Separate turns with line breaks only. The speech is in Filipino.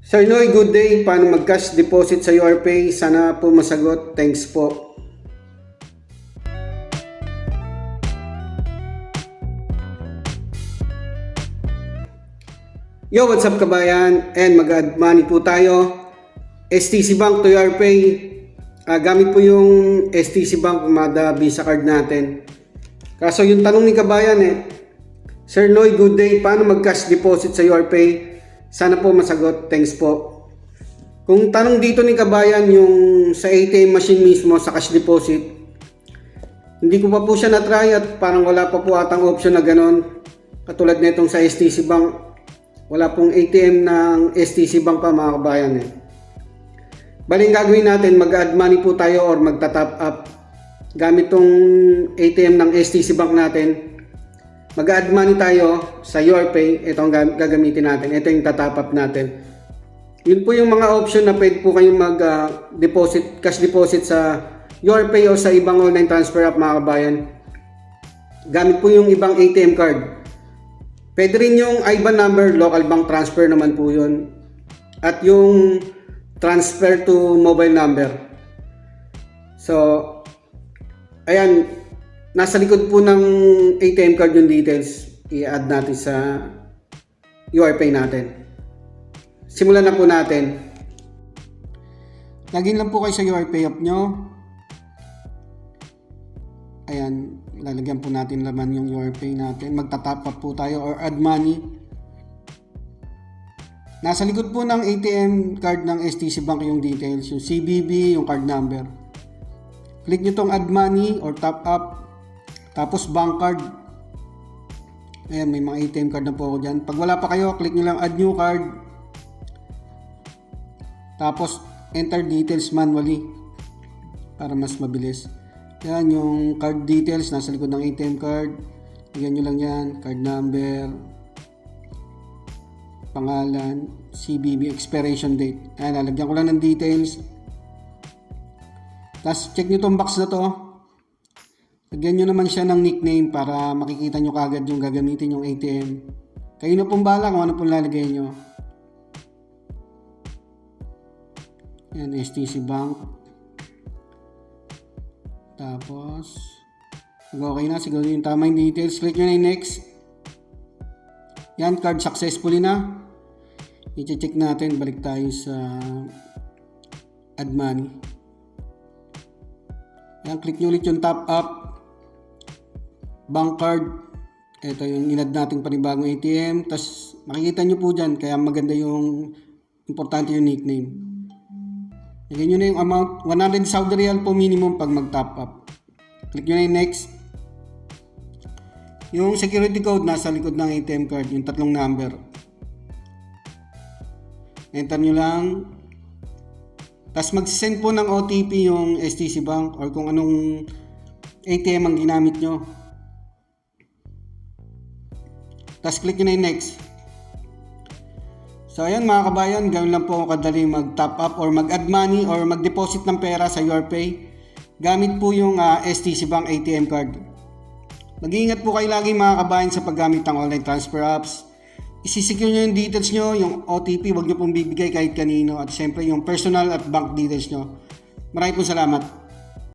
Sir Noy, good day. Paano mag-cash deposit sa URPay? Sana po masagot. Thanks po. Yo, what's up kabayan? And mag-add money po tayo. STC Bank to URPay. Gamit po yung STC Bank Mada Visa card natin. Kaso yung tanong ni kabayan Sir Noy, good day. Paano mag-cash deposit sa URPay? Sana po masagot. Thanks po. Kung tanong dito ni kabayan yung sa ATM machine mismo sa cash deposit, hindi ko pa po siya na-try at parang wala pa po atang option na ganon. Katulad nitong sa STC Bank, wala pong ATM ng STC Bank pa mga kabayan Baling gagawin natin, mag-add money po tayo or magta-top up. Gamit tong ATM ng STC Bank natin, mag-add money tayo sa URPay. Ito ang gagamitin natin. Ito yung tatop up natin. Yun po yung mga option na pwede po kayong mag-deposit, cash deposit sa URPay o sa ibang online transfer app mga kabayan. Gamit po yung ibang ATM card. Pwede rin yung IBAN number, local bank transfer naman po yun. At yung transfer to mobile number. So, ayan, nasa likod po ng ATM card yung details. I-add natin sa URPay natin. Simulan na po natin. Login lang po kayo sa URPay app nyo. Ayan, lalagyan po natin laman yung URPay natin. Magta-top up po tayo or add money. Nasa likod po ng ATM card ng STC Bank yung details, yung CVV, yung card number. Click nyo tong add money or top up. Tapos bank card. Ayan, may mga ATM card na po ako dyan. Pag wala pa kayo, click nyo lang add new card. Tapos enter details manually para mas mabilis. Yan yung card details nasa likod ng ATM card. Lagyan nyo lang yan, card number, pangalan, CVV, expiration date. Ayan, lalagyan ko lang ng details. Tapos check nyo tong box na to. Lagyan nyo naman siya ng nickname para makikita nyo kagad yung gagamitin yung ATM. Kayo na pong bahala kung ano pong lalagay nyo. Yan, STC Bank. Tapos, okay na, siguro yung tama yung details. Click nyo na yung next. Yan, card successfully na. I-check natin, balik tayo sa add money. Yan, click nyo ulit yung top up. Bank card. Ito yung in-add nating panibagong ATM. Tapos, makikita nyo po dyan, kaya maganda yung, importante yung nickname. Lagyan nyo na yung amount, 100 Saudi Riyal po minimum pag mag-top up. Click nyo na yung next. Yung security code nasa likod ng ATM card, yung tatlong number. Enter nyo lang. Tapos mag-send po ng OTP yung STC Bank or kung anong ATM ang ginamit nyo. Tapos click nyo na yung next. So ayan mga kabayan, gawin lang po ako kadali mag-top up or mag-add money or mag-deposit ng pera sa URPay. Gamit po yung STC Bank ATM card. Mag-iingat po kayo lagi mga kabayan sa paggamit ng online transfer apps. Isisecure nyo yung details nyo, yung OTP, huwag nyo pong bibigay kahit kanino. At syempre yung personal at bank details nyo. Maraming po salamat.